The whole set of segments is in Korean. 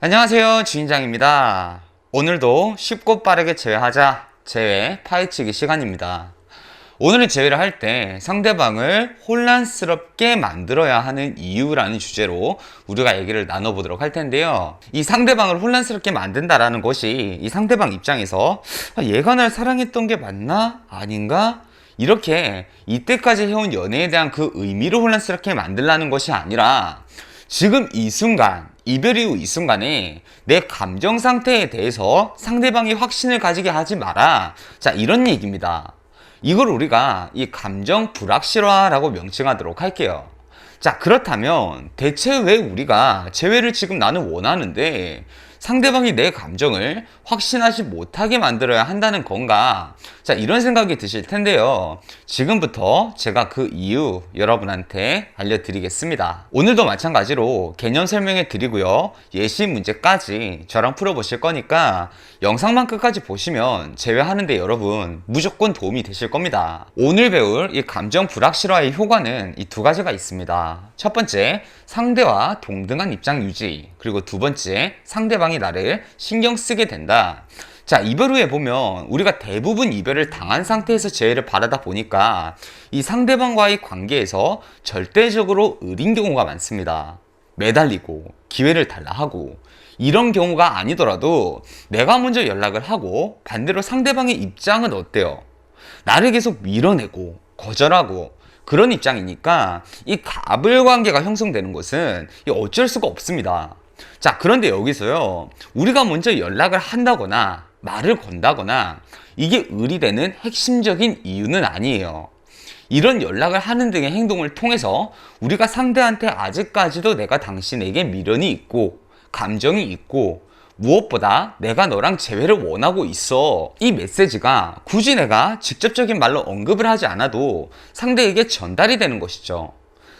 안녕하세요, 주인장입니다. 오늘도 쉽고 빠르게 제외하자, 제외 파헤치기 시간입니다. 오늘은 제외를 할 때 상대방을 혼란스럽게 만들어야 하는 이유라는 주제로 우리가 얘기를 나눠보도록 할 텐데요. 이 상대방을 혼란스럽게 만든다라는 것이 이 상대방 입장에서 얘가 날 사랑했던 게 맞나? 아닌가? 이렇게 이때까지 해온 연애에 대한 그 의미를 혼란스럽게 만들라는 것이 아니라 지금 이 순간, 이별 이후 이 순간에 내 감정 상태에 대해서 상대방이 확신을 가지게 하지 마라. 자, 이런 얘기입니다. 이걸 우리가 이 감정 불확실화라고 명칭하도록 할게요. 자, 그렇다면 대체 왜 우리가 재회를 지금 나는 원하는데 상대방이 내 감정을 확신하지 못하게 만들어야 한다는 건가? 자, 이런 생각이 드실 텐데요. 지금부터 제가 그 이유 여러분한테 알려드리겠습니다. 오늘도 마찬가지로 개념 설명해 드리고요. 예시 문제까지 저랑 풀어보실 거니까 영상만 끝까지 보시면 제외하는데 여러분 무조건 도움이 되실 겁니다. 오늘 배울 이 감정 불확실화의 효과는 이 두 가지가 있습니다. 첫 번째, 상대와 동등한 입장 유지. 그리고 두 번째, 상대방이 나를 신경 쓰게 된다. 자, 이별 후에 보면 우리가 대부분 이별을 당한 상태에서 재회를 바라다 보니까 이 상대방과의 관계에서 절대적으로 의린 경우가 많습니다. 매달리고 기회를 달라 하고, 이런 경우가 아니더라도 내가 먼저 연락을 하고 반대로 상대방의 입장은 어때요? 나를 계속 밀어내고 거절하고 그런 입장이니까 이 갑을 관계가 형성되는 것은 어쩔 수가 없습니다. 자, 그런데 여기서요, 우리가 먼저 연락을 한다거나 말을 건다거나 이게 의리되는 핵심적인 이유는 아니에요. 이런 연락을 하는 등의 행동을 통해서 우리가 상대한테 아직까지도 내가 당신에게 미련이 있고 감정이 있고 무엇보다 내가 너랑 재회를 원하고 있어, 이 메시지가 굳이 내가 직접적인 말로 언급을 하지 않아도 상대에게 전달이 되는 것이죠.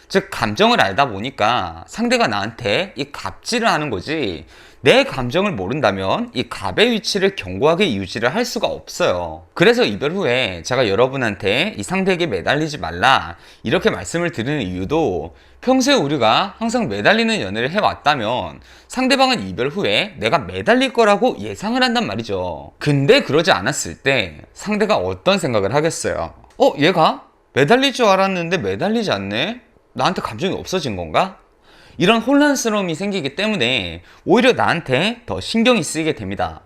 즉, 감정을 알다 보니까 상대가 나한테 이 갑질을 하는 거지, 내 감정을 모른다면 이 갑의 위치를 견고하게 유지를 할 수가 없어요. 그래서 이별 후에 제가 여러분한테 이 상대에게 매달리지 말라 이렇게 말씀을 드리는 이유도, 평소에 우리가 항상 매달리는 연애를 해왔다면 상대방은 이별 후에 내가 매달릴 거라고 예상을 한단 말이죠. 근데 그러지 않았을 때 상대가 어떤 생각을 하겠어요? 얘가 매달릴 줄 알았는데 매달리지 않네? 나한테 감정이 없어진 건가? 이런 혼란스러움이 생기기 때문에 오히려 나한테 더 신경이 쓰이게 됩니다.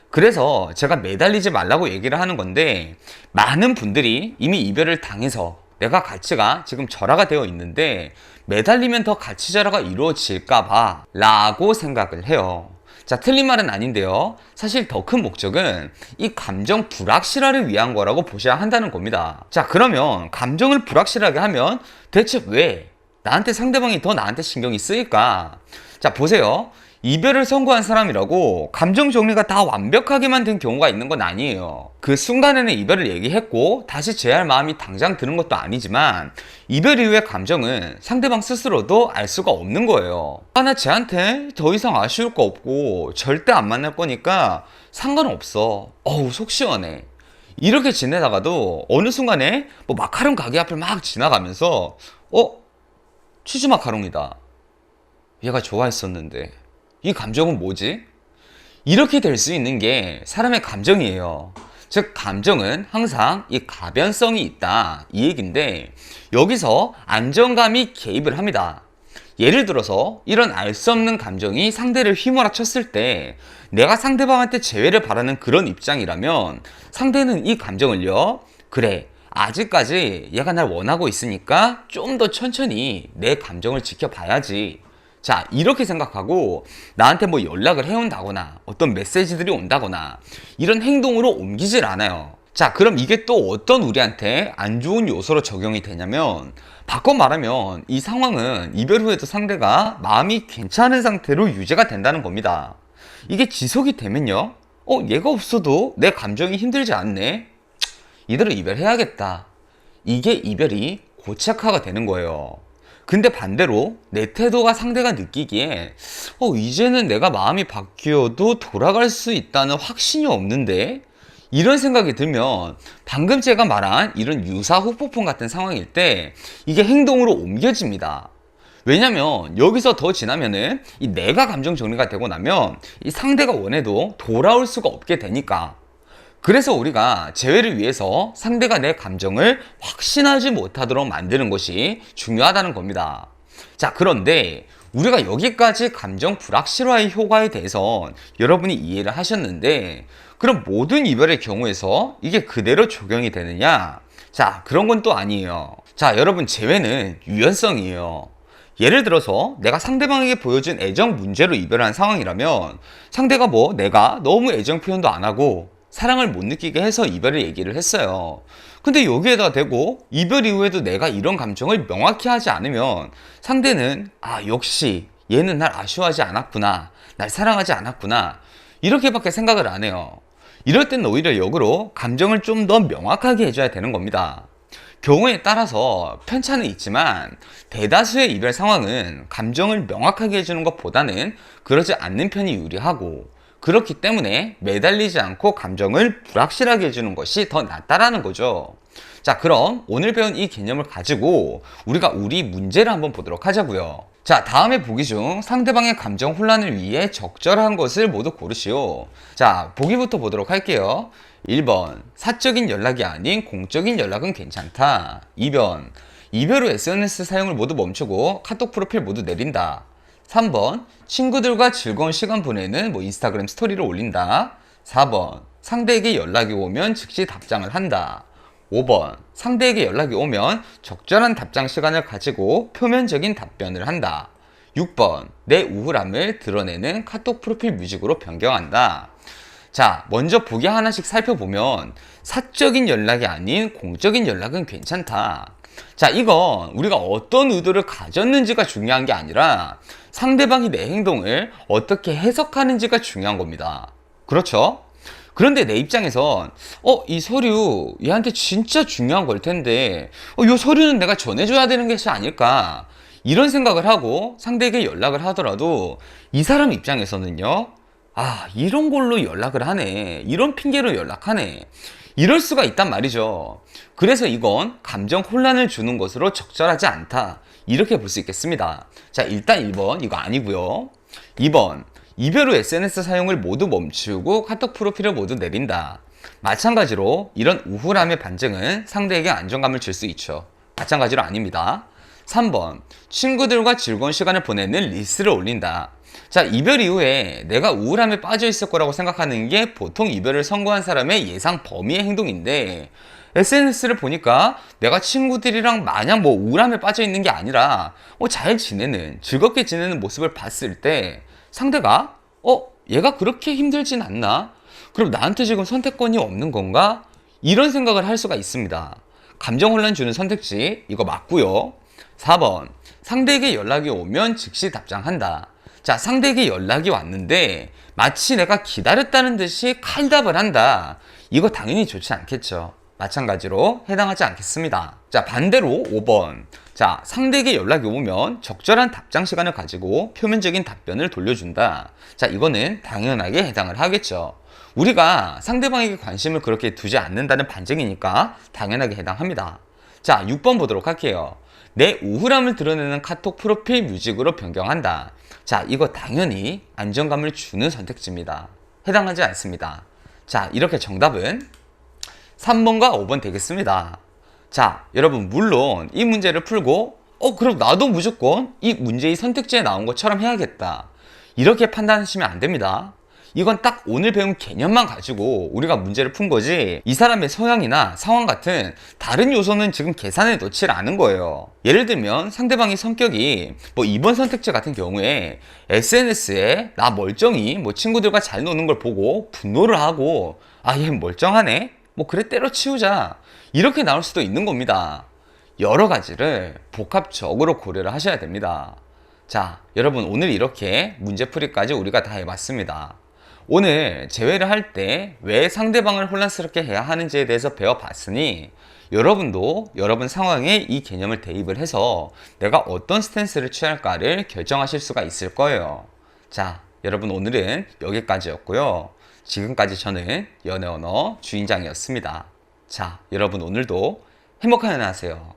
그래서 제가 매달리지 말라고 얘기를 하는 건데, 많은 분들이 이미 이별을 당해서 내가 가치가 지금 절하가 되어 있는데 매달리면 더 가치 절하가 이루어질까봐 라고 생각을 해요. 자, 틀린 말은 아닌데요. 사실 더 큰 목적은 이 감정 불확실화를 위한 거라고 보셔야 한다는 겁니다. 자, 그러면 감정을 불확실하게 하면 대체 왜 상대방이 더 나한테 신경이 쓰일까? 자, 보세요. 이별을 선고한 사람이라고 감정 정리가 다 완벽하게만 된 경우가 있는 건 아니에요. 그 순간에는 이별을 얘기했고 다시 재회할 마음이 당장 드는 것도 아니지만, 이별 이후의 감정은 상대방 스스로도 알 수가 없는 거예요. 나 쟤한테 더 이상 아쉬울 거 없고 절대 안 만날 거니까 상관없어. 속 시원해. 이렇게 지내다가도 어느 순간에 마카롱 가게 앞을 막 지나가면서 치즈 마카롱이다, 얘가 좋아했었는데 이 감정은 뭐지? 이렇게 될 수 있는 게 사람의 감정이에요. 즉, 감정은 항상 이 가변성이 있다, 이 얘기인데, 여기서 안정감이 개입을 합니다. 예를 들어서 이런 알 수 없는 감정이 상대를 휘몰아쳤을 때 내가 상대방한테 재회를 바라는 그런 입장이라면 상대는 이 감정을요, 그래, 아직까지 얘가 날 원하고 있으니까 좀 더 천천히 내 감정을 지켜봐야지, 자, 이렇게 생각하고 나한테 연락을 해온다거나 어떤 메시지들이 온다거나 이런 행동으로 옮기질 않아요. 자, 그럼 이게 또 어떤 우리한테 안 좋은 요소로 적용이 되냐면, 바꿔 말하면 이 상황은 이별 후에도 상대가 마음이 괜찮은 상태로 유지가 된다는 겁니다. 이게 지속이 되면요, 얘가 없어도 내 감정이 힘들지 않네, 이대로 이별해야겠다, 이게 이별이 고착화가 되는 거예요. 근데 반대로 내 태도가 상대가 느끼기에 이제는 내가 마음이 바뀌어도 돌아갈 수 있다는 확신이 없는데, 이런 생각이 들면 방금 제가 말한 이런 유사 후폭풍 같은 상황일 때 이게 행동으로 옮겨집니다. 왜냐면 여기서 더 지나면은 이 내가 감정 정리가 되고 나면 이 상대가 원해도 돌아올 수가 없게 되니까. 그래서 우리가 재회를 위해서 상대가 내 감정을 확신하지 못하도록 만드는 것이 중요하다는 겁니다. 자, 그런데 우리가 여기까지 감정 불확실화의 효과에 대해서 여러분이 이해를 하셨는데, 그럼 모든 이별의 경우에서 이게 그대로 적용이 되느냐? 자, 그런 건 또 아니에요. 자, 여러분, 재회는 유연성이에요. 예를 들어서 내가 상대방에게 보여준 애정 문제로 이별한 상황이라면 상대가 내가 너무 애정 표현도 안 하고 사랑을 못 느끼게 해서 이별을 얘기를 했어요. 근데 여기에다 대고 이별 이후에도 내가 이런 감정을 명확히 하지 않으면 상대는 역시 얘는 날 아쉬워하지 않았구나, 날 사랑하지 않았구나, 이렇게밖에 생각을 안 해요. 이럴 땐 오히려 역으로 감정을 좀 더 명확하게 해줘야 되는 겁니다. 경우에 따라서 편차는 있지만 대다수의 이별 상황은 감정을 명확하게 해주는 것보다는 그러지 않는 편이 유리하고, 그렇기 때문에 매달리지 않고 감정을 불확실하게 해주는 것이 더 낫다라는 거죠. 자, 그럼 오늘 배운 이 개념을 가지고 우리가 우리 문제를 한번 보도록 하자고요. 자, 다음에 보기 중 상대방의 감정 혼란을 위해 적절한 것을 모두 고르시오. 자, 보기부터 보도록 할게요. 1번, 사적인 연락이 아닌 공적인 연락은 괜찮다. 2번, 이별 후 SNS 사용을 모두 멈추고 카톡 프로필 모두 내린다. 3번, 친구들과 즐거운 시간 보내는 인스타그램 스토리를 올린다. 4번, 상대에게 연락이 오면 즉시 답장을 한다. 5번, 상대에게 연락이 오면 적절한 답장 시간을 가지고 표면적인 답변을 한다. 6번, 내 우울함을 드러내는 카톡 프로필 뮤직으로 변경한다. 자, 먼저 보기 하나씩 살펴보면 사적인 연락이 아닌 공적인 연락은 괜찮다. 자, 이건 우리가 어떤 의도를 가졌는지가 중요한 게 아니라 상대방이 내 행동을 어떻게 해석하는지가 중요한 겁니다. 그렇죠? 그런데 내 입장에선 이 서류 얘한테 진짜 중요한 걸 텐데 이 서류는 내가 전해줘야 되는 것이 아닐까, 이런 생각을 하고 상대에게 연락을 하더라도 이 사람 입장에서는요, 이런 걸로 연락을 하네, 이런 핑계로 연락하네, 이럴 수가 있단 말이죠. 그래서 이건 감정 혼란을 주는 것으로 적절하지 않다, 이렇게 볼 수 있겠습니다. 자, 일단 1번 이거 아니고요. 2번, 이별 후 SNS 사용을 모두 멈추고 카톡 프로필을 모두 내린다. 마찬가지로 이런 우울함의 반증은 상대에게 안정감을 줄 수 있죠. 마찬가지로 아닙니다. 3번, 친구들과 즐거운 시간을 보내는 릴스를 올린다. 자, 이별 이후에 내가 우울함에 빠져 있을 거라고 생각하는 게 보통 이별을 선고한 사람의 예상 범위의 행동인데, SNS를 보니까 내가 친구들이랑 마냥 우울함에 빠져 있는 게 아니라 잘 지내는, 즐겁게 지내는 모습을 봤을 때 상대가 얘가 그렇게 힘들진 않나? 그럼 나한테 지금 선택권이 없는 건가? 이런 생각을 할 수가 있습니다. 감정 혼란 주는 선택지 이거 맞고요. 4번, 상대에게 연락이 오면 즉시 답장한다. 자, 상대에게 연락이 왔는데 마치 내가 기다렸다는 듯이 칼답을 한다. 이거 당연히 좋지 않겠죠. 마찬가지로 해당하지 않겠습니다. 자, 반대로 5번. 자, 상대에게 연락이 오면 적절한 답장 시간을 가지고 표면적인 답변을 돌려준다. 자, 이거는 당연하게 해당을 하겠죠. 우리가 상대방에게 관심을 그렇게 두지 않는다는 반증이니까 당연하게 해당합니다. 자, 6번 보도록 할게요. 내 우울함을 드러내는 카톡 프로필 뮤직으로 변경한다. 자, 이거 당연히 안정감을 주는 선택지입니다. 해당하지 않습니다. 자, 이렇게 정답은 3번과 5번 되겠습니다. 자, 여러분, 물론 이 문제를 풀고 그럼 나도 무조건 이 문제의 선택지에 나온 것처럼 해야겠다, 이렇게 판단하시면 안 됩니다. 이건 딱 오늘 배운 개념만 가지고 우리가 문제를 푼 거지, 이 사람의 성향이나 상황 같은 다른 요소는 지금 계산에 넣지 않은 거예요. 예를 들면 상대방의 성격이 2번 선택지 같은 경우에 SNS에 나 멀쩡히 친구들과 잘 노는 걸 보고 분노를 하고 얘 멀쩡하네? 그래 때려치우자, 이렇게 나올 수도 있는 겁니다. 여러 가지를 복합적으로 고려를 하셔야 됩니다. 자, 여러분, 오늘 이렇게 문제풀이까지 우리가 다 해봤습니다. 오늘 재회를 할 때 왜 상대방을 혼란스럽게 해야 하는지에 대해서 배워봤으니 여러분도 여러분 상황에 이 개념을 대입을 해서 내가 어떤 스탠스를 취할까를 결정하실 수가 있을 거예요. 자, 여러분, 오늘은 여기까지였고요. 지금까지 저는 연애언어 주인장이었습니다. 자, 여러분, 오늘도 행복한 연애 하세요.